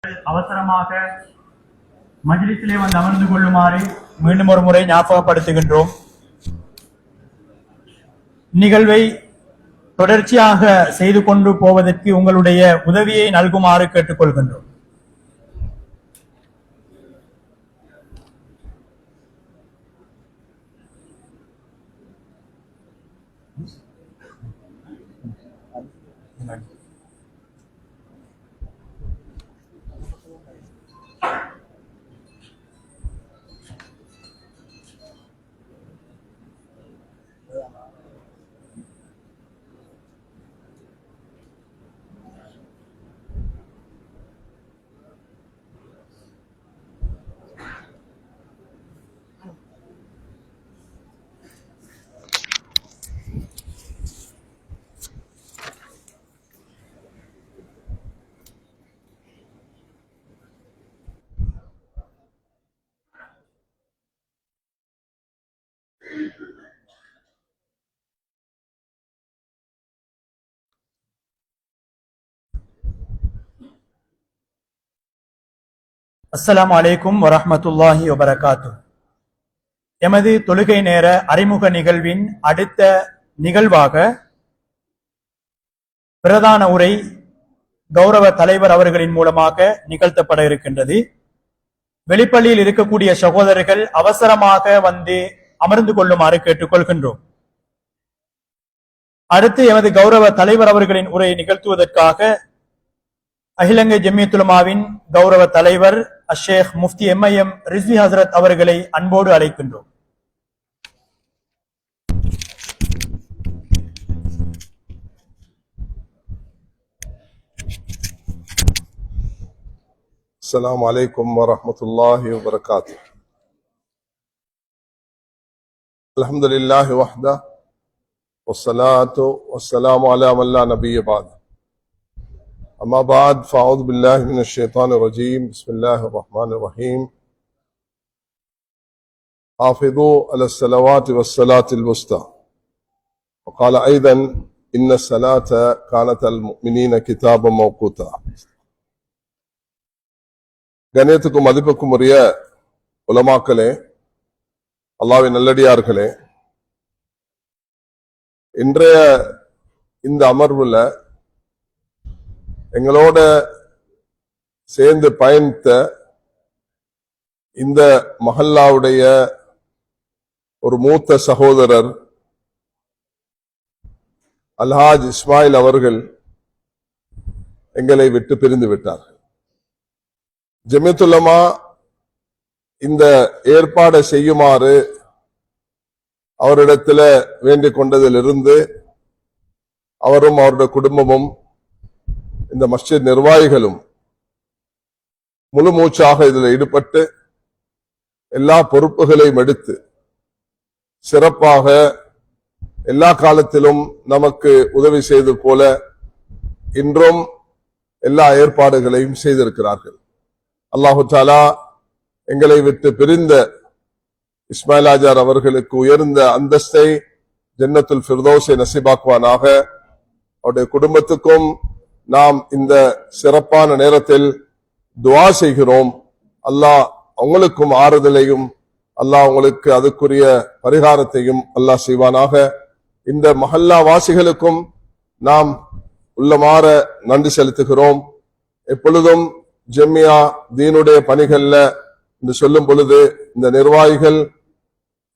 அவசரமாக மஜ்லிஸிலே வந்து அமர்ந்து கொள்ளுமாறு மீண்டும் ஒரு முறை ஞாபகப்படுத்துகின்றோம். நிகழ்வை தொடர்ச்சியாக செய்து கொண்டு போவதற்கு உங்களுடைய உதவியை நல்குமாறு கேட்டுக்கொள்கின்றோம். அஸ்ஸலாமு அலைக்கும் வரஹ்மத்துல்லாஹி வபரகாத்துஹ். எமது தொழுகை நேர அறிமுக நிகழ்வின் அடுத்த நிகழ்வாக பிரதான உரை கௌரவ தலைவர் அவர்களின் மூலமாக நிகழ்த்தப்பட இருக்கின்றது. வெளிப்பள்ளியில் இருக்கக்கூடிய சகோதரர்கள் அவசரமாக வந்து அமர்ந்து கொள்ளுமாறு கேட்டுக்கொள்கின்றோம். அடுத்து எமது கௌரவ தலைவர் அவர்களின் உரையை நிகழ்த்துவதற்காக அகிலங்கை ஜமியத்துல் உலமாவின் கௌரவ தலைவர் அஷேக் முஃப்தி எம்ஐஎம் ரிஸ்வி ஹசரத் அவர்களை அன்போடு அழைக்கின்றோம். السلام عليكم ورحمة الله وبركاته. الحمد لله وحده والصلاة والسلام على من لا نبي بعده. أما بعد فأعوذ بالله من الشيطان الرجيم. بسم الله الرحمن الرحيم. حافظوا على الصلوات والصلاة الوسطى. وقال أيضا إن الصلاة كانت المؤمنين كتابا موقوتا. கண்ணியத்துக்கும் மதிப்புக்கும் உரிய உலமாக்களே, அல்லாஹ்வின் நல்லடியார்களே, இன்றைய இந்த அமர்வுல எங்களோட சேர்ந்து பயணித்த இந்த மஹல்லாவுடைய ஒரு மூத்த சகோதரர் அல்ஹாஜ் இஸ்மாயில் அவர்கள் எங்களை விட்டு பிரிந்து விட்டார்கள். ஜமியத்துல் உலமா இந்த ஏற்பாடை செய்யுமாறு அவரிடத்தில் வேண்டிக் கொண்டதிலிருந்து அவரும் அவருடைய குடும்பமும் இந்த மஸ்ஜித் நிர்வாகிகளும் முழு மூச்சாக இதில் ஈடுபட்டு எல்லா பொறுப்புகளையும் எடுத்து சிறப்பாக எல்லா காலத்திலும் நமக்கு உதவி செய்து போல இன்றும் எல்லா ஏற்பாடுகளையும் செய்திருக்கிறார்கள். அல்லாஹு தஆலா எங்களை விட்டு பிரிந்த இஸ்மாயில் ஆஜார் அவர்களுக்கு உயர்ந்த அந்தஸ்தை ஜன்னத்துல் ஃபிர்தௌஸை நசீபாக்குவானாக. அவருடைய குடும்பத்துக்கும் நாம் இந்த சிறப்பான நேரத்தில் துஆ செய்கிறோம். அல்லாஹ் அவங்களுக்கும் ஆறுதலையும் அல்லாஹ் உங்களுக்கு அதுக்குரிய பரிகாரத்தையும் அல்லாஹ் செய்வானாக. இந்த மஹல்லா வாசிகளுக்கும் நாம் உள்ளமாற நன்றி செலுத்துகிறோம். எப்பொழுதும் ஜம்மியா தீனுடைய பணிகள்ல என்று சொல்லும் பொழுது இந்த நிர்வாகிகள்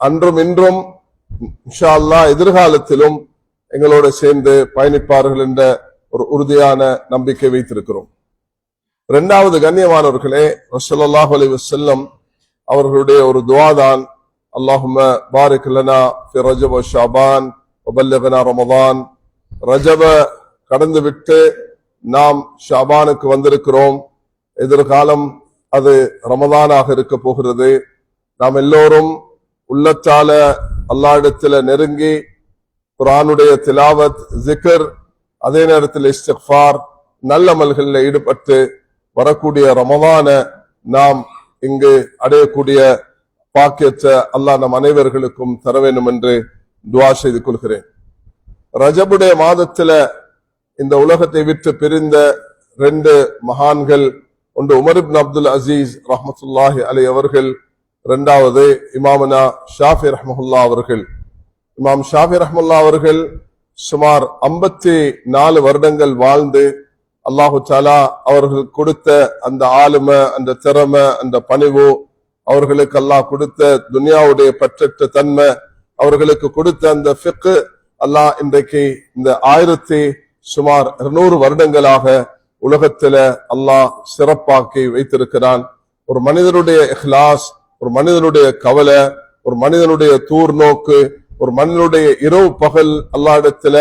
அன்றும் இன்றும் இன்ஷா அல்லாஹ் எதிர்காலத்திலும் எங்களோட சேர்ந்து பயணிப்பார்கள் என்ற ஒரு உறுதியான நம்பிக்கை வைத்திருக்கிறோம். இரண்டாவது, கண்ணியமானவர்களே, ரசூலுல்லாஹி அலைஹி வஸல்லம் அவர்களுடைய ஒரு துஆ தான், அல்லாஹும்ம பாரிக் லனா ஃபி ரஜப் வ ஷஅபான் வ பல்லிக்னா ரமதான். ரஜப கடந்து விட்டு நாம் ஷஅபானுக்கு வந்திருக்கிறோம். எதிர்காலம் அது ரமதானாக இருக்க போகிறது. நாம் எல்லோரும் உள்ளத்தால அல்லாஹ்விடத்தில் நெருங்கி குர்ஆனுடைய திலாவத், ஜிக்ர், அதே நேரத்தில் இஸ்திக்ஃபார், நல்லமல்களில் ஈடுபட்டு வரக்கூடிய ரமதான நாம் இங்கு அடையக்கூடிய பாக்கியத்தை அல்லாஹ் நம் அனைவர்களுக்கும் தர வேண்டும் என்று துஆ செய்து கொள்கிறேன். ரஜபுடைய மாதத்துல இந்த உலகத்தை விட்டு பிரிந்த ரெண்டு மகான்கள் ஒன்று உமர் இப்னு அப்துல் அசீஸ் ரஹ்மத்துல்லாஹி அலைஹி அவர்கள், இரண்டாவது இமாமனா ஷாஃபி ரஹ்மத்துல்லாஹ் அவர்கள். இமாம் ஷாஃபி ரஹ்மத்துல்லாஹ் அவர்கள் சுமார் 54 வருடங்கள் வாழ்ந்து அல்லாஹு தஆலா அவர்கள் கொடுத்த அந்த ஆளுமை, அந்த திறமை, அந்த பணிவு, அவர்களுக்கு அல்லாஹ் கொடுத்த துனியாவுடைய பற்றற்ற தன்மை, அவர்களுக்கு கொடுத்த அந்த ஃபிக்ஹ், அல்லாஹ் இன்றைக்கு இந்த சுமார் 200 வருடங்களாக உலகத்தில அல்லாஹ் சிறப்பாக்கி வைத்திருக்கிறான். ஒரு மனிதனுடைய இஹ்லாஸ், ஒரு மனிதனுடைய கவலை, ஒரு மனிதனுடைய தூர்நோக்கு, ஒரு மனிதனுடைய இரவு பகல் அல்லாஹ்விடத்தில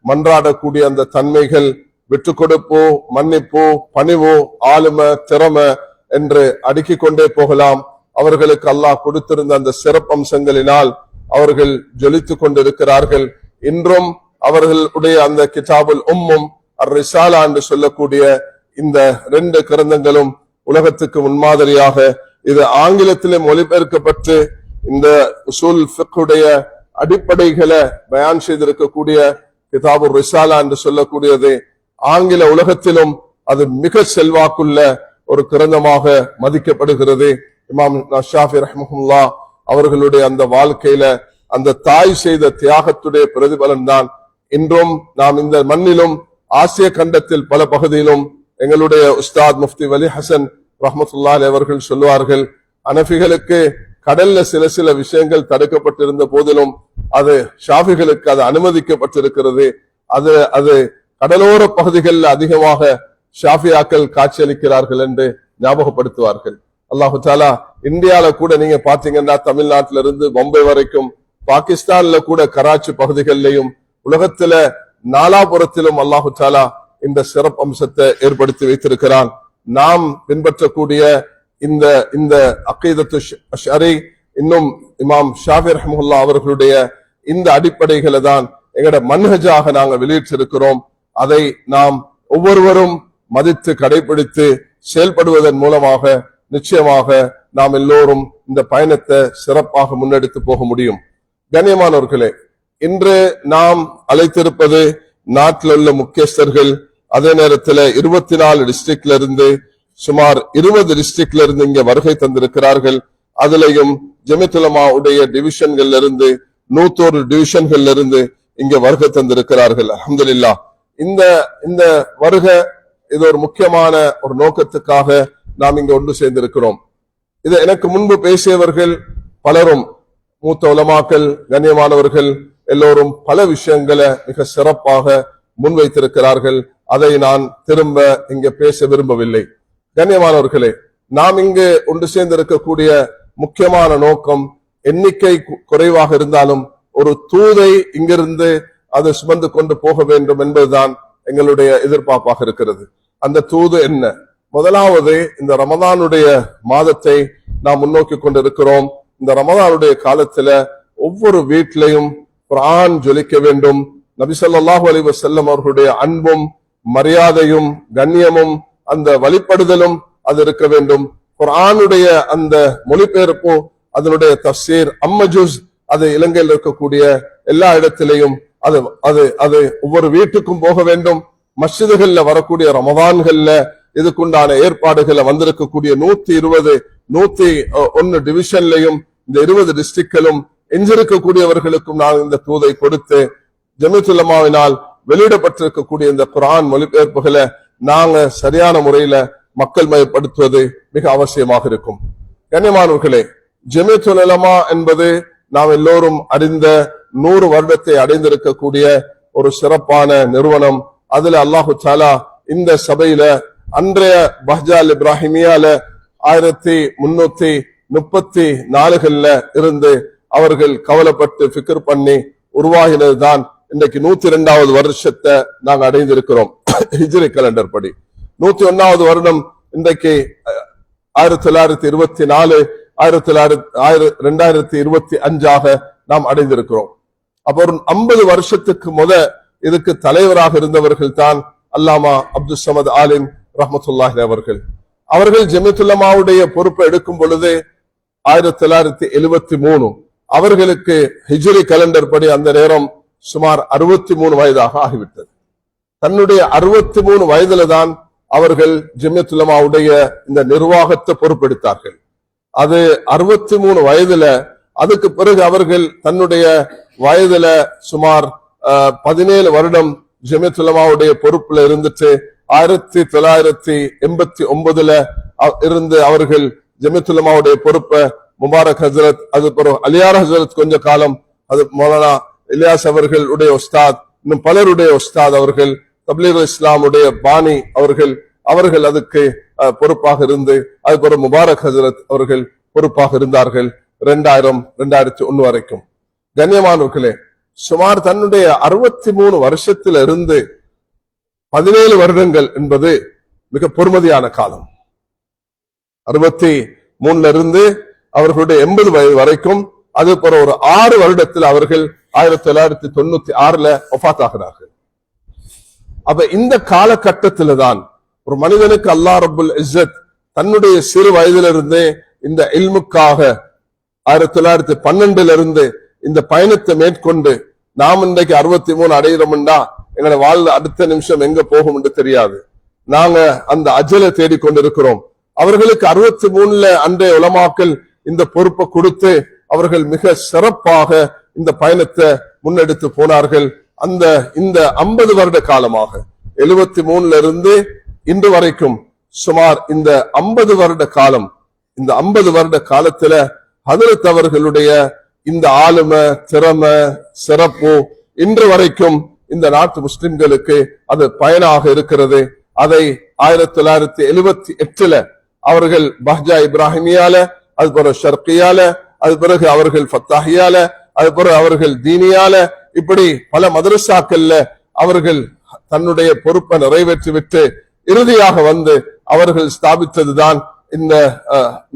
மன்றாடக்கூடிய அந்த தன்மைகள், விட்டு கொடுப்பு, மன்னிப்பு, பணிவு, ஆளுமை, திறமை என்று அடுக்கிக் கொண்டே போகலாம். அவர்களுக்கு அல்லாஹ் கொடுத்திருந்த அந்த சிறப்பம்சங்களினால் அவர்கள் ஜொலித்துக் கொண்டிருக்கிறார்கள். இன்றும் அவர்களுடைய அந்த கிதாபுல் உம்மும் அர்-ரிசாலா என்று சொல்லக்கூடிய இந்த 2 கிரந்தங்களும் உலகத்துக்கு முன்மாதிரியாக, இது ஆங்கிலத்திலே மொழிபெயர்க்கப்பட்டு இந்த உசூல் ஃபிக்ஹுடைய அடிப்படைகளை பயான் செய்திருக்கக்கூடிய கிதாபுர் ரிசாலா என்று சொல்லக்கூடியது ஆங்கில உலகத்திலும் அது மிக செல்வாக்குள்ள ஒரு கிரந்தமாக மதிக்கப்படுகிறது. இமாம் ஷாஃபி ரஹ்மத்துல்லாஹ் அவர்களுடைய அந்த வாழ்க்கையில அந்த தாய் செய்த தியாகத்துடைய பிரதிபலன் தான் இன்றும் நாம் இந்த மண்ணிலும் ஆசிய கண்டத்தில் பல பகுதியிலும் எங்களுடைய உஸ்தாத் முஃப்தி வலி ஹசன் ரஹ்மத்துல்லாஹி அவர்கள் சொல்லுவார்கள், அனஃபிகளுக்கு கடல்ல சில விஷயங்கள் தடுக்கப்பட்டிருந்த போதிலும் அது ஷாஃபிகளுக்கு அது அனுமதிக்கப்பட்டிருக்கிறது. அது கடலோர பகுதிகளில் அதிகமாக ஷாஃபியாக்கள் காட்சியளிக்கிறார்கள் என்று ஞாபகப்படுத்துவார்கள். அல்லாஹு தஆலா இந்தியால கூட நீங்க பாத்தீங்கன்னா தமிழ்நாட்டில இருந்து பொம்பை வரைக்கும், பாகிஸ்தான்ல கூட கராச்சி பகுதிகளிலையும், உலகத்துல நாலாபுரத்திலும் அல்லாஹு தஆலா இந்த சிறப்பு அம்சத்தை ஏற்படுத்தி வைத்திருக்கிறான். நாம் பின்பற்றக்கூடிய இந்த அகீதத்து அஷ்அரி, இன்னும் இமாம் ஷாஃபி ரஹ்மத்துல்லாஹ் அவர்களுடைய இந்த அடிப்படைகளை தான் எங்கட மன்ஹஜாக நாங்கள் வெளியிட்டிருக்கிறோம். அதை நாம் ஒவ்வொருவரும் மதித்து கடைபிடித்து செயல்படுவதன் மூலமாக நிச்சயமாக நாம் எல்லோரும் இந்த பயணத்தை சிறப்பாக முன்னெடுத்து போக முடியும். கண்ணியமானவர்களே, இன்று நாம் அழைத்திருப்பது நாட்டில் உள்ள முக்கியஸ்தர்கள், அதே நேரத்தில் 24 டிஸ்ட்ரிக்ட்ல இருந்து சுமார் 20 டிஸ்ட்ரிக்ட்ல இருந்து இங்க வருகை தந்திருக்கிறார்கள். அதுலயும் ஜமியத் உலமாவுடைய டிவிஷன்கள் இருந்து 101 டிவிஷன்கள் இருந்து இங்க வருகை தந்திருக்கிறார்கள். அல்ஹம்துலில்லாஹ். இந்த வருகை இது ஒரு முக்கியமான ஒரு நோக்கத்துக்காக நாம் இங்க ஒன்று சேர்ந்திருக்கிறோம். இது எனக்கு முன்பு பேசியவர்கள் பலரும், மூத்த உலமாக்கள், கண்ணியமானவர்கள் எல்லோரும் பல விஷயங்களை மிக சிறப்பாக முன்வைத்திருக்கிறார்கள். அதை நான் திரும்ப இங்க பேச விரும்பவில்லை. கண்ணியமானவர்களே, நாம் இங்கு ஒன்று சேர்ந்திருக்கக்கூடிய முக்கியமான நோக்கம், எண்ணிக்கை குறைவாக இருந்தாலும் ஒரு தூதை இங்கிருந்து அது சுமந்து கொண்டு போக வேண்டும் என்பதுதான் எங்களுடைய எதிர்பார்ப்பாக இருக்கிறது. அந்த தூது என்ன? முதலாவது, இந்த ரமதானுடைய மாதத்தை நாம் முன்னோக்கி கொண்டிருக்கிறோம். இந்த ரமதானுடைய காலத்துல ஒவ்வொரு வீட்டிலையும் குர்ஆன் ஜொலிக்க வேண்டும். நபி ஸல்லல்லாஹு அலைஹி வஸல்லம் அவர்களுடைய அன்பும் மரியாதையும் கண்ணியமும் அந்த வழிபடுதலும் அது இருக்க வேண்டும். குர்ஆனுடைய அந்த மொழிபெயர்ப்பு, அதனுடைய தஃசீர், அம்மஜுஸ், அது இலங்கையில் இருக்கக்கூடிய எல்லா இடத்திலையும் அது ஒவ்வொரு வீட்டுக்கும் போக வேண்டும். மஸ்ஜிதுகள்ல வரக்கூடிய ரமதான்கள்ல இதுக்குண்டான ஏற்பாடுகளை வந்திருக்கக்கூடிய 120 101 டிவிஷன்லையும் இந்த 20 டிஸ்ட்ரிக்ட்களும் எஞ்சிருக்கக்கூடியவர்களுக்கும் நான் இந்த தூதை கொடுத்து ஜமியத் உலமாவினால் வெளியிடப்பட்டிருக்கக்கூடிய இந்த குர்ஆன் மொழிபெயர்ப்புகளை நாங்க சரியான முறையில மக்கள் மயப்படுத்துவது மிக அவசியமாக இருக்கும். கண்ணியமானவர்களே, ஜமியத் உலமா என்பது நாம் எல்லோரும் அறிந்த 100 வருடத்தை அடைந்திருக்கக்கூடிய ஒரு சிறப்பான நிறுவனம். அதுல அல்லாஹு தஆலா இந்த சபையில அன்றைய பஹ்ஜால் இப்ராஹிமியால 1334 இருந்து அவர்கள் கவலைப்பட்டு ஃபிக்ர் பண்ணி உருவாகினதுதான் இன்றைக்கு 102வது வருஷத்தை நாங்கள் அடைந்திருக்கிறோம். ஹிஜ்ரி கேலண்டர் படி 101வது வருடம் இன்றைக்கு 1924 2025 நாம் அடைந்திருக்கிறோம். அப்ப ஒரு 50 வருஷத்துக்கு இதுக்கு தலைவராக இருந்தவர்கள் தான் அல்லாமா அப்துல் சமத் ஆலிம் ரஹ்மத்துல்லாஹி அவர்கள் ஜமியத் உலமாவுடைய பொறுப்பை எடுக்கும் பொழுது 1973 அவர்களுக்கு ஹிஜ்ரி கேலண்டர் படி அந்த நேரம் சுமார் 63 வயதாக ஆகிவிட்டது. தன்னுடைய 63 வயதுல தான் அவர்கள் ஜமியத்துல் உலமாவுடைய இந்த நிர்வாகத்தை பொறுப்பெடுத்தார்கள். அது 63 வயதுல, அதுக்கு பிறகு அவர்கள் தன்னுடைய வயதுல சுமார் 17 வருடம் ஜமியத்துல் உலமாவுடைய பொறுப்புல இருந்துட்டு 1989 இருந்து அவர்கள் ஜமியத்துல் உலமாவுடைய பொறுப்பை முபாரக் ஹசரத், அது பிறகு அலியார் ஹசரத் கொஞ்ச காலம், அது மௌலானா இலியாஸ் அவர்களுடைய உஸ்தாத், இன்னும் பலருடைய உஸ்தாத் அவர்கள், தப்லீக் இஸ்லாமுடைய பாணி அவர்கள் அதுக்கு பொறுப்பாக இருந்து, அது பிறகு முபாரக் ஹசரத் அவர்கள் பொறுப்பாக இருந்தார்கள் 2000-2001 வரைக்கும். கண்ணியமானவர்களே, சுமார் தன்னுடைய 63 வருஷத்துல இருந்து 17 வருடங்கள் என்பது மிக பொறுமதியான காலம். 63 இருந்து அவர்களுடைய 80 வயது வரைக்கும், அது பிற ஒரு 6 வருடத்தில் அவர்கள் 1996 வஃபாத் ஆகிறார்கள். அப்ப இந்த காலகட்டத்தில தான் ஒரு மனிதனுக்கு அல்லாஹ் ரப்புல் இஸ்ஸத் தன்னுடைய சிறு வயதிலிருந்தே இந்த இல்முக்காக 1912 இருந்து இந்த பயணத்தை மேற்கொண்டு, நாம் இன்றைக்கு 63 அடைகிறோம்டா எங்களை வாழ்ந்த அடுத்த நிமிஷம் எங்க போகும் என்று தெரியாது. நாங்க அந்த அஜலை தேடிக்கொண்டிருக்கிறோம். அவர்களுக்கு 63 அன்றைய உலமாக்கள் இந்த பொறுப்பை கொடுத்து அவர்கள் மிக சிறப்பாக இந்த பயணத்தை முன்னெடுத்து போனார்கள். இந்த 50 வருட காலமாக 73 இருந்து இன்று வரைக்கும் சுமார் இந்த 50 வருட காலம், இந்த 50 வருட காலத்துல ஹதரத் அவர்களுடைய இந்த ஆளுமை, திறமை, சிறப்பு இன்று வரைக்கும் இந்த நாட்டு முஸ்லிம்களுக்கு அது பயனாக இருக்கிறது. அதை 1978 அவர்கள் பஹ்ஜா இப்ராஹிமியால, அது பிறகு ஷர்கியால, அது பிறகு அவர்கள் ஃபத்தாஹியால, அது பிறகு அவர்கள் தீனியால, இப்படி பல மதரசாக்கள்ல அவர்கள் தன்னுடைய பொறுப்பை நிறைவேற்றிவிட்டு இறுதியாக வந்து அவர்கள் ஸ்தாபித்ததுதான் இந்த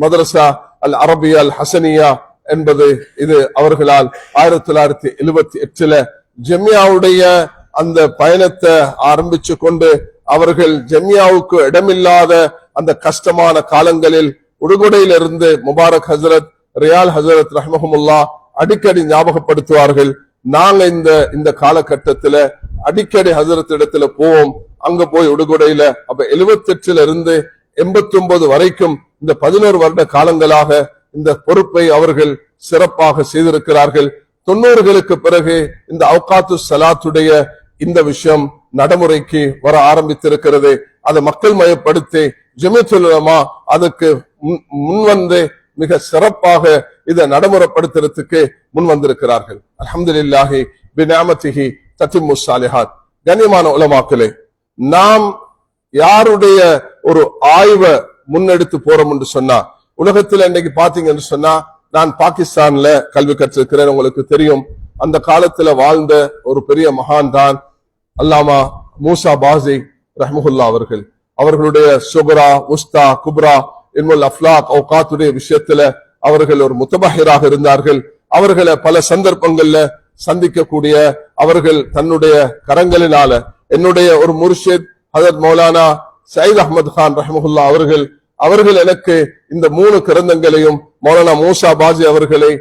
மதரசா அல் அரபியா அல் ஹசனியா என்பது. இது அவர்களால் 1978 ஜமியாவுடைய அந்த பயணத்தை ஆரம்பிச்சு கொண்டு அவர்கள் ஜமியாவுக்கு இடமில்லாத அந்த கஷ்டமான காலங்களில் உடுகுடையிலிருந்து முபாரக் ஹசரத், ரியால் ஹசரத் ரஹ்மஹுமுல்லா அடிக்கடி ஞாபகப்படுத்துவார்கள். நாங்க இந்த காலகட்டத்துல அடிக்கடி ஹசரத் இடத்துல போவோம். அங்க போய் உடுகுடையில அப்ப 78 இருந்து 89 வரைக்கும் இந்த 11 வருட காலங்களாக இந்த பொறுப்பை அவர்கள் சிறப்பாக செய்திருக்கிறார்கள். 90களுக்கு பிறகு இந்த அவுகாத்து சலாத்துடைய இந்த விஷயம் நடைமுறைக்கு வர ஆரம்பித்திருக்கிறது. அதை மக்கள் மயப்படுத்தி ஜமியத்துல் உலமா அதுக்கு முன்வந்து மிக சிறப்பாக இதை நடைமுறைப்படுத்துறதுக்கு முன் வந்திருக்கிறார்கள். அல்ஹம்துலில்லாஹி பிநிஅமதிஹி தத்திம்மு ஸாலிஹாத். கண்ணியமான உலமாக்களே, நாம் யாருடைய ஒரு ஆய்வை முன்னெடுத்து போறோம் என்று சொன்னா, உலகத்துல இன்னைக்கு பாத்தீங்கன்னு சொன்னா, நான் பாகிஸ்தான்ல கல்வி கற்றிருக்கிறேன். உங்களுக்கு தெரியும், அந்த காலத்துல வாழ்ந்த ஒரு பெரிய மகான் தான் அல்லாமா மூசா பாசி ரஹ்மஹுல்லா அவர்கள். அவர்களுடைய சுக்ரா, உஸ்தா, குப்ரா, இல்முல் அஃப்லாக், அவுகாத்துடைய விஷயத்துல அவர்கள் ஒரு முத்தபஹிராக இருந்தார்கள். அவர்களை பல சந்தர்ப்பங்கள்ல சந்திக்கக்கூடிய, அவர்கள் தன்னுடைய கரங்களினால, என்னுடைய ஒரு முர்ஷித் ஹஜரத் மௌலானா சயீத் அஹ்மத் கான் ரஹ்மஹுல்லா அவர்கள் எனக்கு இந்த 3 கிரந்தங்களையும் மௌலானா மூசா பாசி அவர்களை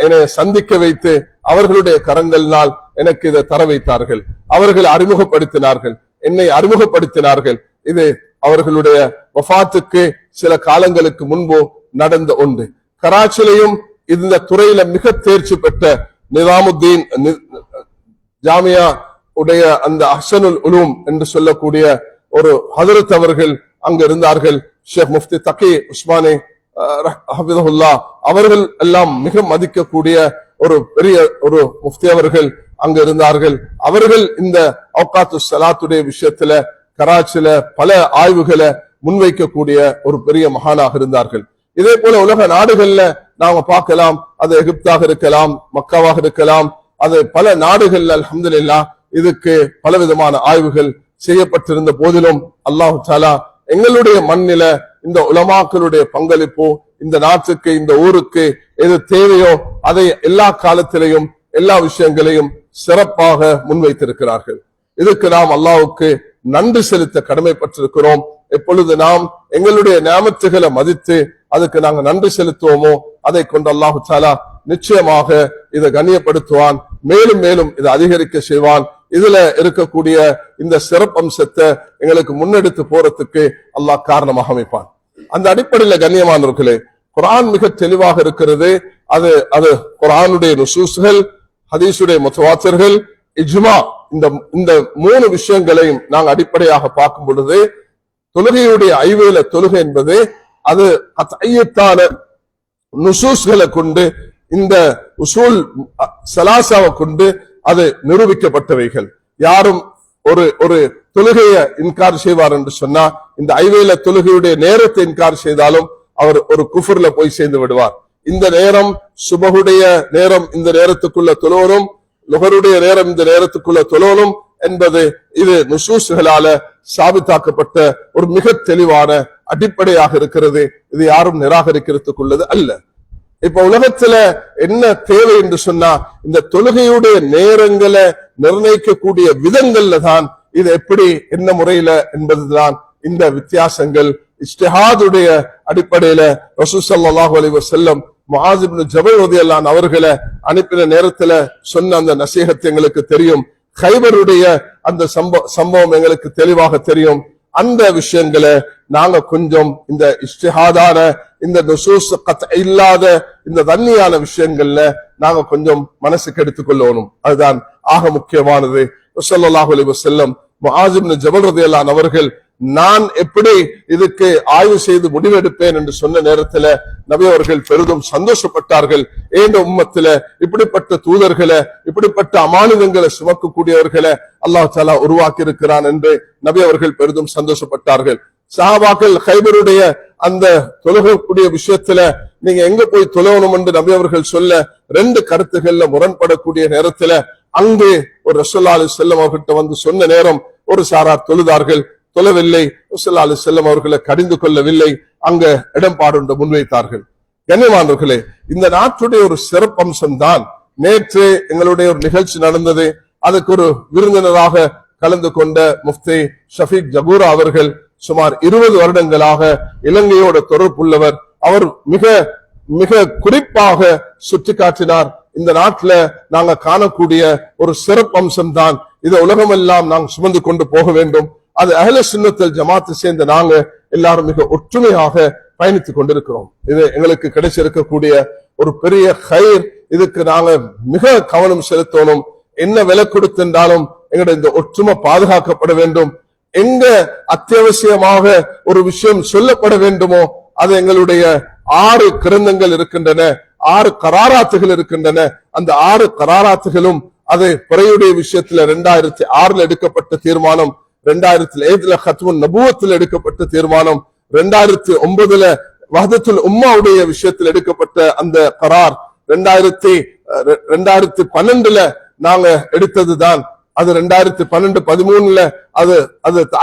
என்னை சந்திக்க வைத்து அவர்களுடைய கரங்களினால் எனக்கு இதை தர வைத்தார்கள். அவர்கள் அறிமுகப்படுத்தினார்கள், என்னை அறிமுகப்படுத்தினார்கள். இது அவர்களுடைய வஃபாத்துக்கு சில காலங்களுக்கு முன்பு நடந்த ஒன்று. கராச்சிலையும் இந்த துறையில மிக தேர்ச்சி பெற்ற நிசாமுத்தீன் ஜாமியா உடைய அந்த அஹ்சனுல் உலூம் என்று சொல்லக்கூடிய ஒரு ஹதரத் அவர்கள் அங்க இருந்தார்கள். ஷேக் முஃப்தி தகி உஸ்மானி ஹஃபிதஹுல்லா அவர்கள் எல்லாம் மிக மதிக்கக்கூடிய ஒரு பெரிய ஒரு முஃப்தி அவர்கள் அங்க இருந்தார்கள். அவர்கள் இந்த அவுகாத்து ஸலாத்துடைய விஷயத்துல கராச்சில பல ஆய்வுகளை முன்வைக்கக்கூடிய ஒரு பெரிய மகானாக இருந்தார்கள். இதே போல உலக நாடுகள்ல நாம பார்க்கலாம், அது எகிப்தாக இருக்கலாம், மக்காவாக இருக்கலாம், அது பல நாடுகள்ல அல்ஹம்துலில்லாஹ் இதுக்கு பலவிதமான ஆய்வுகள் செய்யப்பட்டிருந்த போதிலும் அல்லாஹு தஆலா எங்களுடைய மண்ணில இந்த உலமாக்களுடைய பங்களிப்பு இந்த நாட்டுக்கு, இந்த ஊருக்கு எது தேவையோ அதை எல்லா காலத்திலையும் எல்லா விஷயங்களையும் சிறப்பாக முன்வைத்திருக்கிறார்கள். இதுக்கு நாம் அல்லாஹ்வுக்கு நன்றி செலுத்த கடமைப்பட்டிருக்கிறோம். எப்பொழுது நாம் எங்களுடைய நியாமத்துகளை மதித்து அதுக்கு நாங்க நன்றி செலுத்துவோமோ அதை கொண்டு அல்லாஹு தஆலா நிச்சயமாக இதை கண்ணியப்படுத்துவான், மேலும் மேலும் இதை அதிகரிக்க செய்வான். இதுல இருக்கக்கூடிய இந்த சிறப்பம்சத்தை எங்களுக்கு முன்னெடுத்து போறதுக்கு அல்லாஹ் காரணமாக அமைப்பான். அந்த அடிப்படையில கண்ணியமானவர்களே, குர்ஆன் மிக தெளிவாக இருக்கிறது. அது குர்ஆனுடைய நுசூஸ்கள், ஹதீஸுடைய முத்தவாத்திர்கள், இஜ்மா, இந்த மூணு விஷயங்களையும் நாங்கள் அடிப்படையாக பார்க்கும் பொழுது தொழுகையுடைய ஐவேளை தொழுகை என்பது அது கத்இய்யத்தான நுசூஸ்களை கொண்டு, இந்த உசூல் சலாசாவை கொண்டு அது நிரூபிக்கப்பட்டவைகள். யாரும் ஒரு தொழுகையை இன்கார் செய்வார் என்று சொன்னா, இந்த ஐவேளை தொழுகையுடைய நேரத்தை இன்கார் செய்தாலும் அவர் ஒரு குஃபர்ல போய் சேர்ந்து விடுவார். இந்த நேரம் சுபஹுடைய நேரம், இந்த நேரத்துக்குள்ள தொழணும், லுஹருடைய நேரம் இந்த நேரத்துக்குள்ள தொழணும் என்பது இது நுசூஸ்களால சாபித்தாக்கப்பட்ட ஒரு மிக தெளிவான அடிப்படையாக இருக்கிறது. இது யாரும் நிராகரிக்கிறதுக்குள்ளது அல்ல. இப்ப உலகத்துல என்ன தேவை என்று சொன்னா, இந்த தொழுகையுடைய நேரங்களை நிர்ணயிக்கக்கூடிய விதங்கள்ல தான் இது எப்படி என்ன முறையில என்பதுதான் இந்த வித்தியாசங்கள். இஜ்திஹாதுடைய அடிப்படையில ரசூல் ஸல்லல்லாஹு அலைஹி வஸல்லம் முஆஸ் இப்னு ஜபல் ரலியல்லாஹு அன்ஹு அவர்களை அனுப்பின நேரத்துல சொன்ன அந்த நசீஹத் எங்களுக்கு தெரியும். கைபருடைய அந்த சம்பவம் எங்களுக்கு தெளிவாக தெரியும். அந்த விஷயங்களை நாங்க கொஞ்சம் இந்த இஜ்திஹாதான, இந்த நுசூஸ் இல்லாத, இந்த தன்னியான விஷயங்கள்ல நாங்க கொஞ்சம் மனசுக்கு எடுத்துக்கொள்ளணும். அதுதான் ஆக முக்கியமானது. ஸல்லல்லாஹு அலைஹி வஸல்லம் முஆஸ் இப்னு ஜபல் ரலியல்லாஹு அன்ஹு அவர்கள் நான் எப்படி இதுக்கு ஆய்வு செய்து முடிவெடுப்பேன் என்று சொன்ன நேரத்துல நபி அவர்கள் பெரிதும் சந்தோஷப்பட்டார்கள். ஏன் உம்மத்துல இப்படிப்பட்ட தூதர்களை, இப்படிப்பட்ட அமானுதங்களை சுமக்கக்கூடியவர்களை அல்லாஹ் தஆலா உருவாக்கி இருக்கிறான் என்று நபி அவர்கள் பெரிதும் சந்தோஷப்பட்டார்கள். சஹாபாக்கள் கைபருடைய அந்த தொழுகக்கூடிய விஷயத்துல நீங்க எங்க போய் தொழணும் என்று நபி அவர்கள் சொல்ல, ரெண்டு கருத்துக்கள்ல முரண்படக்கூடிய நேரத்துல அங்கு ஒரு ரசூலுல்லாஹி அலைஹி வஸல்லம் அவர்கிட்ட வந்து சொன்ன நேரம் ஒரு சாரார் தொழுதார்கள், தொழவில்லை. ரசூலுல்லாஹி அலைஹி வஸல்லம் அவர்களை கடிந்து கொள்ளவில்லை, அங்க இடம்பாடு முன்வைத்தார்கள். கண்ணியமானவர்களே, இந்த நாட்டுடைய ஒரு சிறப்பம்சம் தான் நேற்று எங்களுடைய ஒரு நிகழ்ச்சி நடந்தது. அதுக்கு ஒரு விருந்தினராக கலந்து கொண்ட முஃப்தி ஷஃபீக் ஜகூரா அவர்கள் சுமார் 20 வருடங்களாக இலங்கையோட தொடர்புள்ளவர். அவர் மிக மிக குறிப்பாக சுட்டிக்காட்டினார், இந்த நாட்டுல நாங்க காணக்கூடிய ஒரு சிறப்பம்சம் தான் இதை உலகமெல்லாம் நாங்க சுமந்து கொண்டு போக வேண்டும். அது அஹ்ல சுன்னத்துல் ஜமாத்தை சேர்ந்த நாங்க எல்லாரும் மிக ஒற்றுமையாக பயணித்துக் கொண்டிருக்கிறோம். இது எங்களுக்கு கிடைச்சிருக்கக்கூடிய ஒரு பெரிய கயிர். இதுக்கு நாங்க மிக கவனம் செலுத்தணும். என்ன விலை கொடுத்திருந்தாலும் எங்களுடைய இந்த ஒற்றுமை பாதுகாக்கப்பட வேண்டும். எங்க அத்தியாவசியமாக ஒரு விஷயம் சொல்லப்பட வேண்டுமோ அது எங்களுடைய 6 கிரந்தங்கள் இருக்கின்றன, 6 கராராத்துகள் இருக்கின்றன. அந்த 6 கராராத்துகளும் அது பிறையுடைய விஷயத்துல 2006 எடுக்கப்பட்ட தீர்மானம், 2007 ஹத்முன் நபுவத்தில் எடுக்கப்பட்ட தீர்மானம், 2009 வஹ்தத்துல் உம்மாவுடைய விஷயத்தில் எடுக்கப்பட்ட அந்த கரார், 2012 நாங்க எடுத்ததுதான். அது 2012-13 அது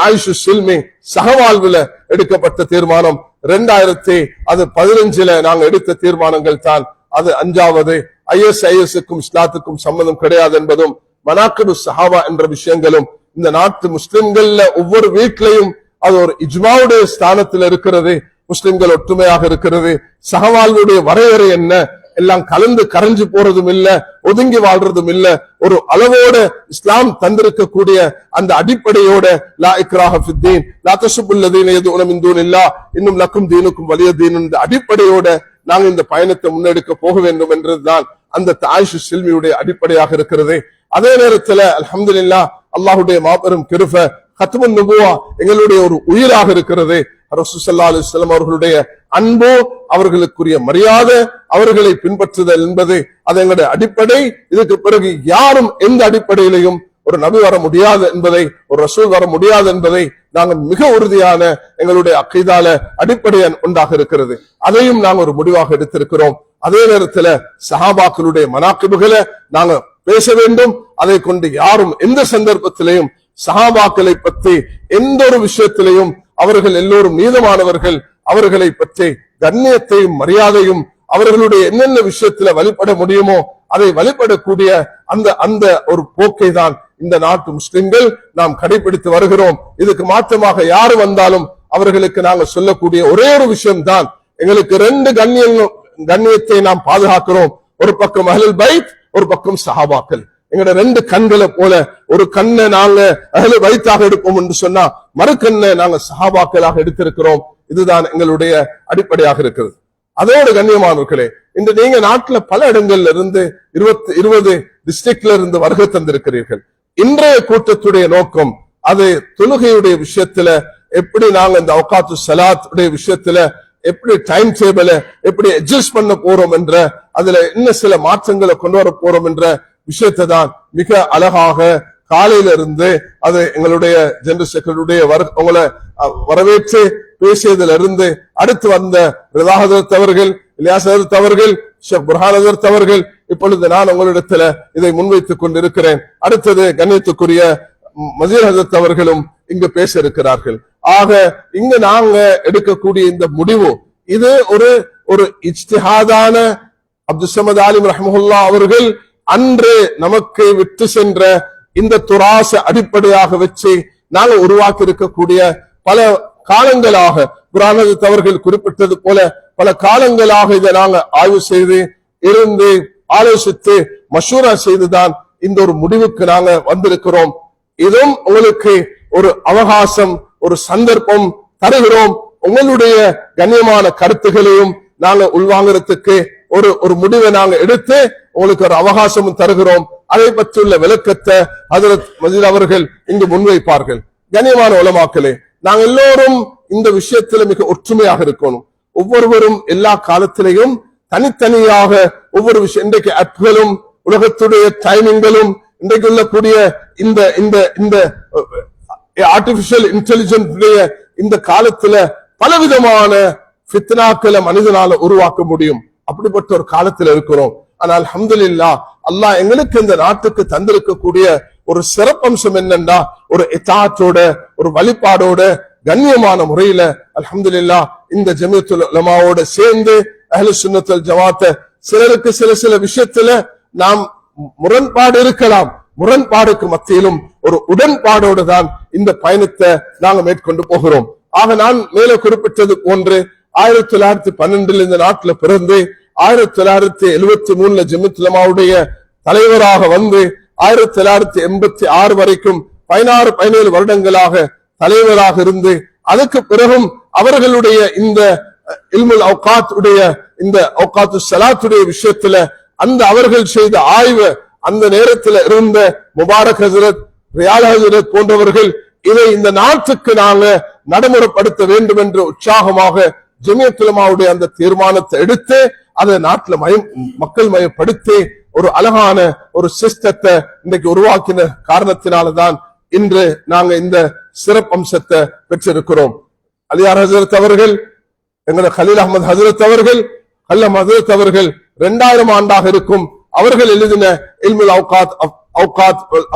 ஆயிஷு சில்மி சகவாழ்வுல எடுக்கப்பட்ட தீர்மானம். 2015 நாங்க எடுத்த தீர்மானங்கள் தான். அது 5வது. ISIS-க்கும் இஸ்லாத்துக்கும் சம்பந்தம் கிடையாது என்பதும், மனாக்கிபு சஹாபா என்ற விஷயங்களும் இந்த நாட்டு முஸ்லிம்கள்ல ஒவ்வொரு வீட்டிலையும் அது ஒரு இஜ்மாவுடைய ஸ்தானத்தில் இருக்கிறது. முஸ்லிம்கள் ஒற்றுமையாக இருக்கிறது. சகவாழ்வுடைய வரையறை என்ன, எல்லாம் கலந்து கரைஞ்சு போறதும் இல்ல, ஒதுங்கி வாழ்றதும் இல்ல. ஒரு அளவோட இஸ்லாம் தந்திருக்கக்கூடிய அந்த அடிப்படையோட லா இக்ராஹ ஃபித்தீன் லா தஸுபுல்லதீன யதுன மின் தூனில்லாஹ் இன்னும் லக்கும் தீனுக்கும் வலிய தீன் என்ற அடிப்படையோட நாங்க இந்த பயணத்தை முன்னெடுக்க போக வேண்டும் என்றதுதான் அந்த ஆயிஷு சில்மியுடைய அடிப்படையாக இருக்கிறது. அதே நேரத்துல அல்ஹம்துலில்லாஹ் அல்லாஹ்வுடைய மாபெரும் கிருப கத்முன் நுபுவா எங்களுடைய ஒரு உயிராக இருக்கிறது. ரசூல் ஸல்லல்லாஹு அலைஹி வஸல்லம் அவர்களுடைய அன்பு, அவர்களுக்குரிய மரியாதை, அவர்களை பின்பற்றுதல் என்பது அது எங்களுடைய அடிப்படை. இதுக்கு பிறகு யாரும் எந்த அடிப்படையிலையும் ஒரு நபி வர முடியாது என்பதை, ஒரு ரசூல் வர முடியாது என்பதை நாங்கள் மிக உறுதியான எங்களுடைய அக்கீதால அடிப்படை ஒன்றாக இருக்கிறது. அதையும் நாங்கள் ஒரு முடிவாக எடுத்திருக்கிறோம். அதே நேரத்துல சஹாபாக்களுடைய மனாக்கிபுகளை நாங்க பேச வேண்டும். அதை கொண்டு யாரும் எந்த சந்தர்ப்பத்திலையும் சஹாபாக்களை பற்றி எந்த ஒரு விஷயத்திலையும் அவர்கள் எல்லோரும் நீதமானவர்கள், அவர்களை பற்றி கண்ணியத்தையும் மரியாதையும் அவர்களுடைய என்னென்ன விஷயத்துல வழிபட முடியுமோ அதை வழிபடக்கூடிய அந்த ஒரு போக்கை தான் இந்த நாட்டு முஸ்லிம்கள் நாம் கடைபிடித்து வருகிறோம். இதுக்கு மாற்றமாக யாரு வந்தாலும் அவர்களுக்கு நாங்கள் சொல்லக்கூடிய ஒரே ஒரு விஷயம் தான், எங்களுக்கு 2 கண்ணியத்தை நாம் பாதுகாக்கிறோம். ஒரு பக்கம் அஹ்லுல் பைத், ஒரு பக்கம் சஹாபாக்கள். எங்களோட 2 கண்களை போல ஒரு கண்ணை நாங்க அஹ்லு பைத்தாக எடுப்போம் என்று சொன்னா மறுக்கண்ணை நாங்க சஹாபாக்களாக எடுத்திருக்கிறோம். இதுதான் எங்களுடைய அடிப்படையாக இருக்கிறது. அதோடு கண்ணியமானவர்களே, இன்று நீங்க நாட்டுல பல இடங்கள்ல இருந்து 20 டிஸ்ட்ரிக்ட்ல இருந்து வருகை தந்திருக்கிறீர்கள். இன்றைய கூட்டத்துடைய நோக்கம் அது தொழுகையுடைய விஷயத்துல எப்படி நாங்க இந்த அவுகாத்து ஸலாத் உடைய விஷயத்துல எப்படி டைம் டேபிள எப்படி அட்ஜஸ்ட் பண்ண போறோம் என்ற அதுல இன்னும் சில மாற்றங்களை கொண்டு வர போறோம் என்ற விஷயத்தை தான் மிக அழகாக காலையில இருந்து அது எங்களுடைய ஜெனரல் செக்ரட்டரியுடைய உங்களை வரவேற்று பேசியதுல இருந்து அடுத்து வந்த ரிதா ஹஜ்ரத் அவர்கள், இலியாஸ் ஹஜ்ரத் அவர்கள், ஷேக் புர்ஹான் ஹஜ்ரத் அவர்கள், இப்பொழுது நான் உங்களிடத்துல இதை முன்வைத்துக் கொண்டிருக்கிறேன். அடுத்தது கண்ணியத்துக்குரிய மசீர் ஹஜ்ரத் அவர்களும் இங்கு பேச இருக்கிறார்கள். ஆக இங்கு நாங்க எடுக்கக்கூடிய இந்த முடிவு இது ஒரு இஜ்திஹாதான அப்துல் ஸமத் ஆலிம் ரஹ்மத்துல்லாஹ் அவர்கள் அன்று நமக்கு விட்டு சென்ற இந்த துராச அடிப்படையாக வச்சு நாங்க உருவாக்கி இருக்கக்கூடிய பல காலங்களாக குர்ஆன் ஹஜ்ரத் அவர்கள் குறிப்பிட்டது போல பல காலங்களாக இதை நாங்க ஆய்வு செய்து இருந்து ஆலோசித்து மஷூரா செய்துதான் இந்த ஒரு முடிவுக்கு நாங்க வந்திருக்கிறோம். இதுவும் உங்களுக்கு ஒரு அவகாசம், ஒரு சந்தர்ப்பம் தருகிறோம். உங்களுடைய கண்ணியமான கருத்துகளையும் நாங்க உள்வாங்கிறதுக்கு ஒரு முடிவை நாங்க எடுத்து உங்களுக்கு ஒரு அவகாசமும் தருகிறோம். அதை பற்றியுள்ள விளக்கத்தை ஹஜ்ரத் மஜீத் அவர்கள் இங்கு முன்வைப்பார்கள். கண்ணியமான உலமாக்களே, நாங்கள் எல்லோரும் இந்த விஷயத்துல மிக ஒற்றுமையாக இருக்கணும். ஒவ்வொருவரும் எல்லா காலத்திலையும் தனித்தனியாக ஒவ்வொரு விஷயம், இன்றைக்கு ஆப்களும் உலகத்துடைய டைமிங்களும் இன்றைக்கு உள்ளக்கூடிய இந்த ஆர்டிபிஷியல் இன்டெலிஜென்ஸ் இந்த காலத்துல பலவிதமான ஃபித்னாக்களை மனிதனால உருவாக்க முடியும். அப்படிப்பட்ட ஒரு காலத்துல இருக்கிறோம். ஆனால் அல்ஹம்துலில்லாஹ் அல்லாஹ் எங்களுக்கு இந்த நாட்டுக்கு தந்திருக்கக்கூடிய ஒரு சிறப்பம்சம் என்னன்னா ஒரு இத்தாஅத்தோட ஒரு வழிபாடோட கண்ணியமான முறையில அல்ஹம்துலில்லாஹ் இந்த ஜமீஅத்துல் உலமாவோட சேர்ந்து அஹ்லு சுன்னத் வல் ஜமாஅத் சிலருக்கு சில விஷயத்துல நாம் முரண்பாடு இருக்கலாம். முரண்பாடுக்கு மத்தியிலும் ஒரு உடன்பாடோடு தான் இந்த பயணத்தை நாங்க மேற்கொண்டு போகிறோம். ஆக நான் மேலே குறிப்பிட்டது போன்று 1912 இந்த நாட்டுல பிறந்து 1973 ஜமீஅத்துல் உலமாவுடைய தலைவராக வந்து 1986 வரைக்கும் 16-17 வருடங்களாக தலைவராக இருந்து அதுக்கு பிறகும் அவர்களுடைய இந்த இல்முல் அவுகாத் உடைய இந்த அவுகாத்து ஸலாத்துடைய விஷயத்துல அந்த அவர்கள் செய்த ஆய்வு அந்த நேரத்தில் இருந்த முபாரக் ஹஜ்ரத், ரியால் ஹஜ்ரத் போன்றவர்கள் இதை இந்த நாட்டுக்கு நாங்க நடைமுறைப்படுத்த வேண்டும் என்று உற்சாகமாக ஜமீஅத்துல் உலமாவுடைய அந்த தீர்மானத்தை எடுத்து அதை நாட்டுல மக்கள் மயப்படுத்தி ஒரு அழகான ஒரு சிஸ்டத்தை இன்றைக்கு உருவாக்கின காரணத்தினால்தான் இன்று நாங்க இந்த சிறப்பம்சத்தை பெற்றிருக்கிறோம். அலியார் ஹஜ்ரத் அவர்கள், எங்களோட கலீல் அஹ்மத் ஹஜ்ரத் அவர்கள், கல்லம் ஹஜ்ரத் அவர்கள் 2000 ஆண்டாக இருக்கும் அவர்கள் எழுதின இல்முல் அவுகாத்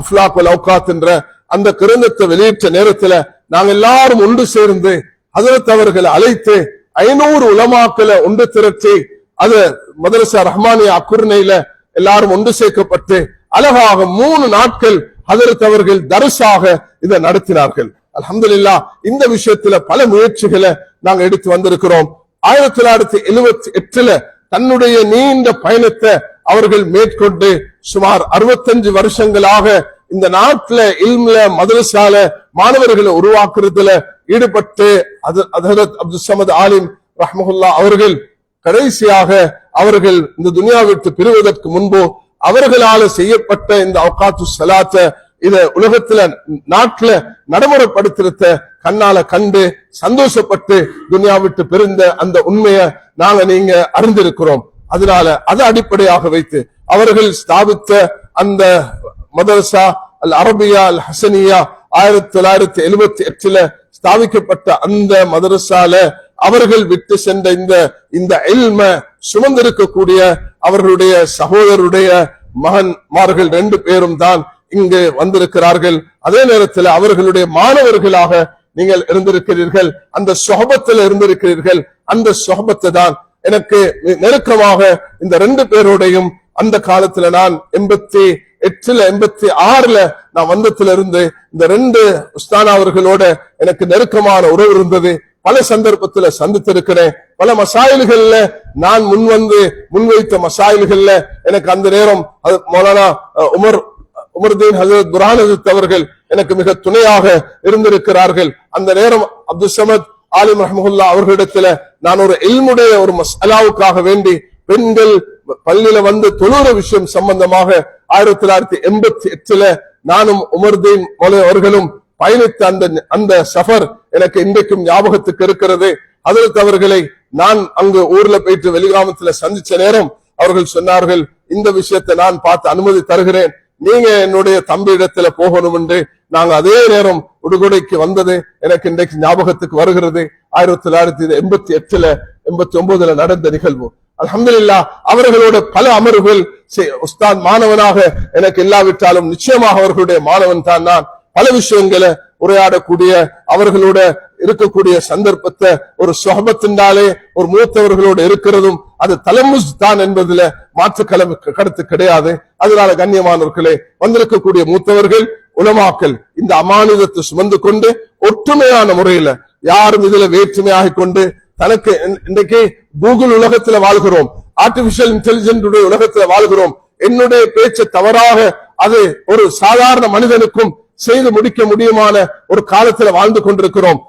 அஃப்லாக் வல் அவுகாத் என்ற அந்த கிரந்தத்தை வெளியிட்ட நேரத்துல நாங்க எல்லாரும் ஒன்று சேர்ந்து ஹஜ்ரத் அவர்களை அழைத்து 500 உலமாக்களை ஒன்று திரட்டி அது மதரசா ரஹ்மானியா அக்குர்னையில எல்லாரும் ஒன்று சேர்க்கப்பட்டு அழகாக 3 நாட்கள் ஹஜ்ரத் அவர்கள் தர்ஸாக இதை நடத்தினார்கள். அல்ஹம்துலில்லாஹ் இந்த விஷயத்துல பல முயற்சிகளை நாங்க எடுத்து வந்திருக்கிறோம். 1978 தன்னுடைய நீண்ட பயணத்தை அவர்கள் மேற்கொண்டு சுமார் 65 வருஷங்களாக இந்த நாட்டுல இல்ம்ல மதரசால மாணவர்களை உருவாக்குறதுல ஈடுபட்டு ஹஜ்ரத் அப்துல் ஸமத் ஆலிம் ரஹ்மத்துல்லாஹ் அவர்கள் கடைசியாக அவர்கள் இந்த துனியா விட்டு பிரிவதற்கு முன்பு அவர்களால செய்யப்பட்ட இந்த அவுகாத்து ஸலாத்தை இத உலகத்துல நாட்டுல நடைமுறைப்படுத்துறத கண்ணால கண்டு சந்தோஷப்பட்டு துனியா விட்டு பிரிந்த அந்த உண்மையை நாங்க நீங்க அறிந்திருக்கிறோம். அதனால அதை அடிப்படையாக வைத்து அவர்கள் ஸ்தாபித்த அந்த மதரசா அல் அரபியா அல் ஹசனியா 1978 ஸ்தாபிக்கப்பட்ட அந்த மதரசால அவர்கள் விட்டு சென்ற இந்த இல்ம சுமந்திருக்கக்கூடிய அவர்களுடைய சகோதரருடைய மகன்மார்கள் 2 பேரும் தான் இங்கு வந்திருக்கிறார்கள். அதே நேரத்தில் அவர்களுடைய மாணவர்களாக நீங்கள் இருந்திருக்கிறீர்கள், அந்த சொஹபத்தில் இருந்திருக்கிறீர்கள். அந்த சொஹபத்தை தான் எனக்கு நெருக்கமாக இந்த 2 பேரோடையும் அந்த காலத்துல நான் 86 நான் வந்ததிலிருந்து இந்த 2 உஸ்தானா அவர்களோட எனக்கு நெருக்கமான உறவு இருந்தது. பல சந்தர்ப்பத்துல சந்தித்திருக்கிறேன். பல மசாயில்கள்ல நான் முன்வைத்த மசாயில்கள்ல எனக்கு அந்த நேரம் மௌலானா உமர் உமர்தீன் ஹஜரத் புர்ஹான் ஹஜரத் அவர்கள் எனக்கு மிக துணையாக இருந்திருக்கிறார்கள். அந்த நேரம் அப்துல் சமத் ஆலிம் ரஹ்மத்துல்லாஹ் அவர்களிடத்துல நான் ஒரு இல்முடைய ஒரு மஸ்அலாவுக்காக வேண்டி பெண்கள் பள்ளியில வந்து தொழுற விஷயம் சம்பந்தமாக 1988 நானும் உமர்தீன் மௌலவி அவர்களும் பயணித்த அந்த சஃபர் எனக்கு இன்றைக்கும் ஞாபகத்துக்கு இருக்கிறது. ஹஜரத் அவர்களை நான் அங்கு ஊர்ல போயிட்டு வெளிகிராமத்துல சந்திச்ச நேரம் அவர்கள் சொன்னார்கள், இந்த விஷயத்தை நான் பார்த்து அனுமதி தருகிறேன், நீங்க என்னுடைய தம்பி இடத்துல போகணும் என்று. நாங்க அதே நேரம் உடுகுடைக்கு வந்தது எனக்கு இன்றைக்கு ஞாபகத்துக்கு வருகிறது. 1988 89 நடந்த நிகழ்வு. அல்ஹம்துலில்லாஹ் அவர்களோட பல அமர்வுகள் உஸ்தாத் மாணவனாக எனக்கு இல்லாவிட்டாலும் நிச்சயமாக அவர்களுடைய மாணவன் தான் நான். பல விஷயங்களை உரையாடக்கூடிய அவர்களோட இருக்கக்கூடிய சந்தர்ப்பத்தை ஒரு சொஹபத்தினாலே ஒரு மூத்தவர்களோடு இருக்கிறதும் அது தலமுஸ் தான் என்பதுல மாற்று கருத்து கிடையாது. அதனால கண்ணியமானவர்களே, வந்திருக்கக்கூடிய மூத்தவர்கள் உலமாக்கள் இந்த அமானிதத்தை சுமந்து கொண்டு ஒற்றுமையான முறையில யாரும் இதுல வேற்றுமையாக கொண்டு தனக்கு இன்றைக்கு கூகுள் உலகத்துல வாழ்கிறோம், ஆர்டிபிஷியல் இன்டெலிஜென்ட் உலகத்துல வாழ்கிறோம். என்னுடைய பேச்சு தவறாக அது ஒரு சாதாரண மனிதனுக்கும் செய்து முடிக்க முடியுமான ஒரு காலத்துல வாழ்ந்து கொண்டிருக்கிறோம்.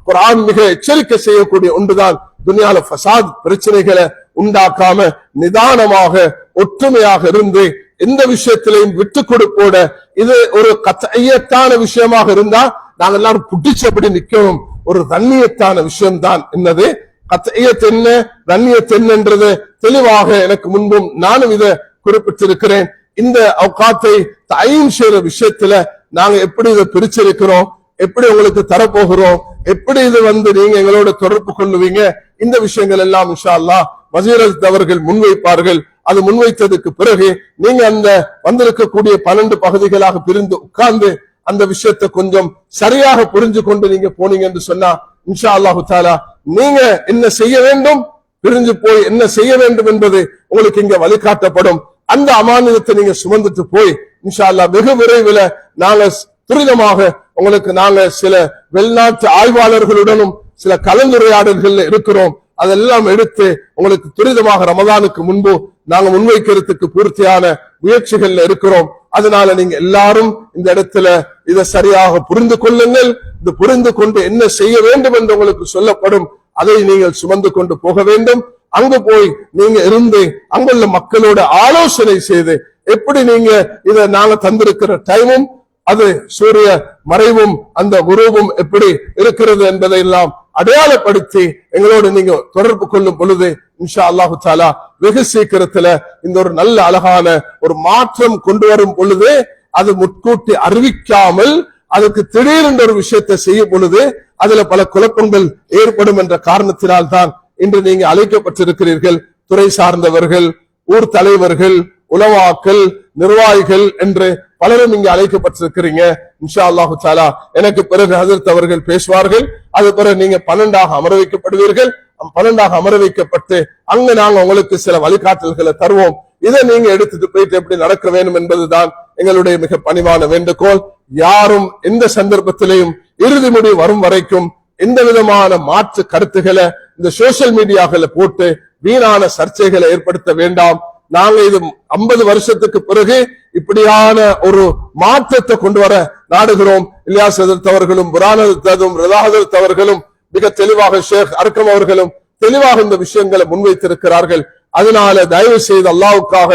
குர்ஆன் மிக எச்சரிக்கை செய்யக்கூடிய ஒன்றுதான், துனியால ஃபசாத் பிரச்சனைகளை உண்டாக்காம நிதானமாக ஒற்றுமையாக இருந்து எந்த விஷயத்திலையும் விட்டு கொடுப்போட. இது ஒரு கத்தயத்தான விஷயமாக இருந்தா நாங்க எல்லாரும் புடிச்சபடி நிக்கணும். ஒரு தண்ணியத்தான விஷயம் தான் என்னது கத்தயத் என்ன தண்ணியத் என்னன்றது தெளிவாக எனக்கு முன்பும் நானும் இதை குறிப்பிட்டிருக்கிறேன். இந்த அவுகாத்தை தயீன் செய்யற விஷயத்துல நாங்க எப்படி இதை பிரிச்சிருக்கிறோம், எப்படி உங்களுக்கு தரப்போகிறோம், எப்படி இது நீங்க எங்களோட தொடர்பு கொள்ளுவீங்க, இந்த விஷயங்கள் எல்லாம் இன்ஷா அல்லாஹ் வஸீர் அவர்கள் முன்வைப்பார்கள். அது முன்வைத்ததுக்கு பிறகு நீங்க அந்த வந்திருக்கக்கூடிய 12 பகுதிகளாக பிரிந்து உட்கார்ந்து அந்த விஷயத்தை கொஞ்சம் சரியாக புரிஞ்சு கொண்டு நீங்க போனீங்க என்று சொன்னா இன்ஷா அல்லாஹு தஆலா நீங்க என்ன செய்ய வேண்டும், பிரிஞ்சு போய் என்ன செய்ய வேண்டும் என்பது உங்களுக்கு இங்க வழிகாட்டப்படும். அந்த அமானிதத்தை நீங்க சுமந்துட்டு போய் இன்ஷா அல்லாஹ் வெகு விரைவில் நாங்க துரிதமாக உங்களுக்கு நாங்க சில வெளிநாட்டு ஆய்வாளர்களுடனும் சில கலந்துரையாடல்கள் இருக்கிறோம். அதெல்லாம் எடுத்து உங்களுக்கு துரிதமாக ரமதானுக்கு முன்பு நாங்க முன்வைக்கிறதுக்கு பூர்த்தியான முயற்சிகள்ல இருக்கிறோம். அதனால நீங்க எல்லாரும் இந்த இடத்துல இதை சரியாக புரிந்து கொள்ளுங்கள். இது புரிந்து கொண்டு என்ன செய்ய வேண்டும் என்று உங்களுக்கு சொல்லப்படும், அதை நீங்கள் சுமந்து கொண்டு போக வேண்டும். அங்கு போய் நீங்க இருந்து அங்குள்ள மக்களோட ஆலோசனை செய்து எப்படி நீங்க இதை நாங்க தந்திருக்கிற டைமும் அது சூரிய மறைவும் அந்த குருவும் எப்படி இருக்கிறது என்பதை எல்லாம் அடையாளப்படுத்தி எங்களோடு நீங்க தொடர்பு கொள்ளும் பொழுது இன்ஷா அல்லாஹு தஆலா வெகு சீக்கிரத்துல இந்த ஒரு நல்ல அழகான ஒரு மாற்றம் கொண்டு வரும் பொழுது அது முன்கூட்டி அறிவிக்காமல் அதுக்கு திடீரென்ற ஒரு விஷயத்தை செய்யும் பொழுது அதுல பல குழப்பங்கள் ஏற்படும் என்ற காரணத்தினால் தான் இன்று நீங்க அழைக்கப்பட்டிருக்கிறீர்கள். துறை சார்ந்தவர்கள், ஊர் தலைவர்கள், உலமாக்கள், நிர்வாகிகள் என்று பலரும் இங்கு அழைக்கப்பட்டிருக்கிறீங்க. இன்ஷா அல்லாஹு தஆலா எனக்கு பிறகு ஹஜரத் அவர்கள் பேசுவார்கள். அது பிறகு நீங்க 12ஆக அமர வைக்கப்படுவீர்கள். 12ஆக அமர வைக்கப்பட்டு அங்க நாங்க உங்களுக்கு சில வழிகாட்டல்களை தருவோம். இதை நீங்க எடுத்துட்டு போயிட்டு எப்படி நடக்க வேண்டும் என்பதுதான் எங்களுடைய மிக பணிவான வேண்டுகோள். யாரும் எந்த சந்தர்ப்பத்திலையும் இறுதி முடிவு வரும் வரைக்கும் எந்த விதமான மாற்று கருத்துக்களை இந்த சோசியல் மீடியாக்களை போட்டு வீணான சர்ச்சைகளை ஏற்படுத்த வேண்டாம். நாங்க இது 50 வருஷத்துக்கு பிறகு இப்படியான ஒரு மாற்றத்தை கொண்டு வர நாடுகிறோம். இலியாஸ் ஹஜரத் அவர்களும் புரான் ஹஜரத்தும் ரிதா ஹஜரத் அவர்களும் மிக தெளிவாக, ஷேக் அர்கம் அவர்களும் தெளிவாக இந்த விஷயங்களை முன்வைத்திருக்கிறார்கள். அதனால தயவு செய்து அல்லாஹ்வுக்காக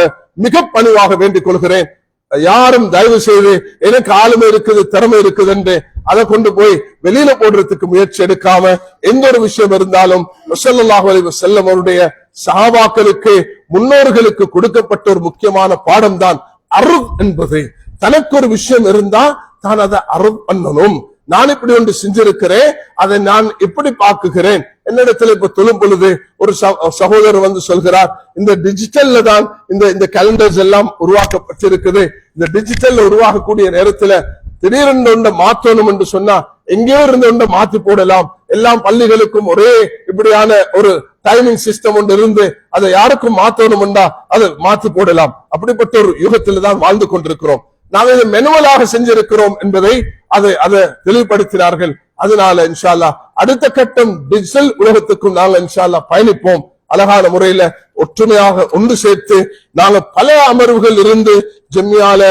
மிக பணிவாக வேண்டிக் கொள்கிறேன், யாரும் தயவு செய்து எனக்கு ஆளுமை இருக்குது திறமை இருக்குது என்று அதை கொண்டு போய் வெளியில போடுறதுக்கு முயற்சி எடுக்காம எந்த ஒரு விஷயம் இருந்தாலும் ஸல்லல்லாஹு அலைஹி வஸல்லம் அவருடைய சஹாபாக்களுக்கு முன்னோர்களுக்கு கொடுக்கப்பட்ட ஒரு முக்கியமான பாடம் தான் அருள் என்பது. தனக்கு ஒரு விஷயம் இருந்தா தான் அதை அருள் பண்ணணும். நான் இப்படி ஒன்று செஞ்சிருக்கிறேன், அதை நான் எப்படி பார்க்குகிறேன். என்னிடத்துல இப்ப தொழும் பொழுது ஒரு சகோதரர் சொல்கிறார், இந்த டிஜிட்டல்ல தான் இந்த கேலண்டர்ஸ் எல்லாம் உருவாக்கப்பட்டிருக்குது. இந்த டிஜிட்டல்ல உருவாகக்கூடிய நேரத்துல திடீரென்று மாற்றணும் என்று சொன்னா எங்கேயோ இருந்து மாத்தி போடலாம். எல்லாம் பள்ளிகளுக்கும் ஒரே இப்படியான ஒரு டைமிங் சிஸ்டம் ஒன்று இருந்து அதை யாருக்கும் மாற்றணும்டா அதை மாத்தி போடலாம். அப்படிப்பட்ட ஒரு யுகத்துல தான் வாழ்ந்து கொண்டிருக்கிறோம். நாங்கள் இதை மெனுவலாக செஞ்சிருக்கிறோம் என்பதை அதை தெளிவுபடுத்தினார்கள். அதனால இன்ஷா அல்லாஹ் அடுத்த கட்டம் டிஜிட்டல் உலகத்துக்கும் நாங்கள் இன்ஷா அல்லாஹ் பயணிப்போம். அழகான முறையில ஒற்றுமையாக ஒன்று சேர்த்து நாங்க பல அமர்வுகள் இருந்து ஜம்மியால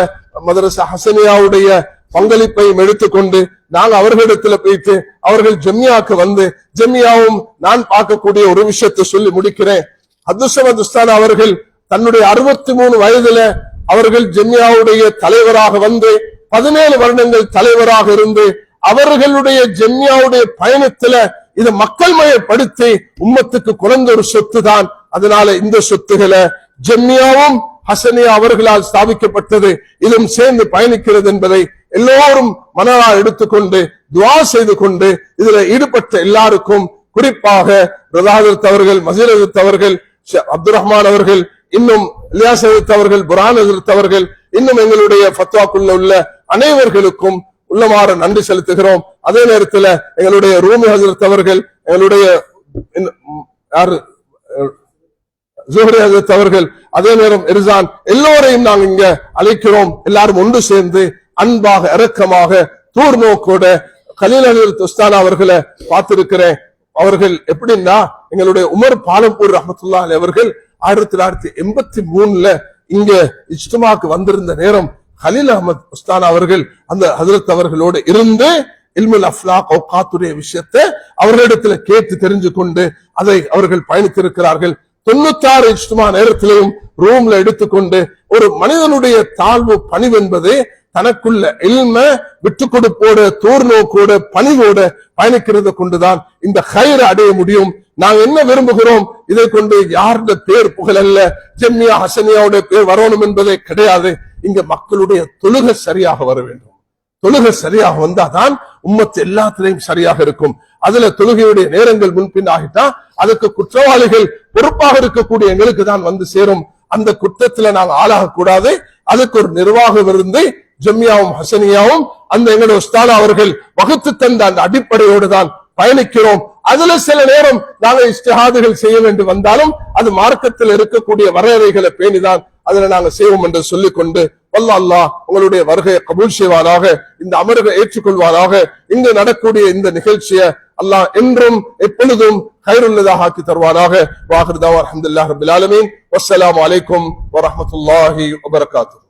மதரசா ஹசனியாவுடைய பங்களிப்பையும் எடுத்துக்கொண்டு நாங்க அவர்களிடத்துல போயிட்டு அவர்கள் ஜம்மியாக்கு வந்து ஜம்மியாவும் நான் பார்க்கக்கூடிய ஒரு விஷயத்தை சொல்லி முடிக்கிறேன். அப்துல் உஸ்தாத் அவர்கள் தன்னுடைய 63 வயதுல அவர்கள் ஜம்மியாவுடைய தலைவராக வந்து 17 வருடங்கள் தலைவராக இருந்து அவர்களுடைய ஜம்மியாவுடைய பயணத்துல இதை மக்கள் மயப்படுத்தி உம்மத்துக்கு குறைந்த ஒரு சொத்து தான். அதனால இந்த சொத்துக்களை ஜம்மியாவும் ஹசனியா அவர்களால் ஸ்தாபிக்கப்பட்டது, இதுவும் சேர்ந்து பயணிக்கிறது என்பதை எல்லோரும் மனதால் எடுத்துக்கொண்டு துவா செய்து கொண்டு இதுல ஈடுபட்ட எல்லாருக்கும், குறிப்பாக ரதாதத் அவர்கள், மசீர் ஹஜரத் அவர்கள், அப்துல் ரஹ்மான் அவர்கள், இன்னும் இலியாஸ் ஹஜரத் அவர்கள், புரான் ஹஜரத் அவர்கள், இன்னும் எங்களுடைய ஃபத்வாக்குள்ள உள்ள அனைவர்களுக்கும் உள்ளமாற நன்றி செலுத்துகிறோம். அதே நேரத்தில் எங்களுடைய ரூமி ஹஜரத் அவர்கள், எங்களுடைய ஜுஹரி ஹஜரத் அவர்கள், அதே நேரம் இர்சான், எல்லோரையும் நாங்கள் இங்க அழைக்கிறோம். எல்லாரும் ஒன்று சேர்ந்து அன்பாக இரக்கமாக தூர் நோக்கோட கலீல் ஹஜரத் உஸ்தானா அவர்களை பார்த்திருக்கிறேன். அவர்கள் எப்படின்னா எங்களுடைய உமர் பாலம்பூர் ரஹ்மத்துல்லாஹி அலைஹி அவர்கள் 1983ல இங்க இஜ்திமாக்கு வந்திருந்த நேரம் கலீல் அஹ்மத் உஸ்தானா அவர்கள் அந்த ஹஜரத் அவர்களோடு இருந்து இல்முல் அஃப்லாக் அவுகாத்துடைய விஷயத்தை அவர்களிடத்துல கேட்டு தெரிஞ்சு கொண்டு அதை அவர்கள் பயணித்திருக்கிறார்கள். 96 இஜ்திமா நேரத்திலையும் ரூம்ல எடுத்துக்கொண்டு ஒரு மனிதனுடைய தாழ்வு பணிவு என்பது தனக்குள்ள இல்ம விட்டு கொடுப்போட தூர் நோக்கோட பணிவோட பயணிக்கிறத கொண்டுதான் இந்த ஹைரை அடைய முடியும். நாங்க என்ன விரும்புகிறோம், இதை கொண்டு யாருடைய பேர் புகழ் அல்ல, ஜம்மியா ஹசனியாவுடைய பேர் வரணும் என்பதே கிடையாது. இங்க மக்களுடைய தொழுகை சரியாக வர வேண்டும். தொழுகை சரியாக வந்தாதான் உம்மத்து எல்லாத்திலையும் சரியாக இருக்கும். அதுல தொழுகையுடைய நேரங்கள் முன்பின் ஆகிட்டா அதுக்கு குற்றவாளிகள் பொறுப்பாக இருக்கக்கூடிய எங்களுக்கு தான் வந்து சேரும். அந்த குற்றத்துல நாங்க ஆளாக கூடாது. அதுக்கு ஒரு நிர்வாகம் இருந்து ஜம்மியாவும் ஹசனியாவும் அந்த எங்களுடைய உஸ்தாத் அவர்கள் வகுத்து தந்த அந்த அடிப்படையோடு தான் பயணிக்கிறோம். அதுல சில நேரம் நாங்கள் இஸ்திஹாதுகள் செய்ய வேண்டும் வந்தாலும் அது மார்க்கத்தில் இருக்கக்கூடிய வரையறைகளை பேணிதான் அதுல நாங்கள் செய்வோம் என்று சொல்லிக் கொண்டு அல்லாஹ் உங்களுடைய வருகையை கபூல் செய்வானாக, இந்த அமர்வை ஏற்றுக்கொள்வானாக. இங்கு நடக்கூடிய இந்த நிகழ்ச்சியை அல்லாஹ் என்றும் எப்பொழுதும் கைருள்ளதாக ஆக்கி தருவானாக. வாஹிர் தாவா அல்ஹம்துலில்லாஹி ரப்பில் ஆலமீன். வஸ்ஸலாமு அலைக்கும் வரஹ்மத்துல்லாஹி வபரகாத்துஹு.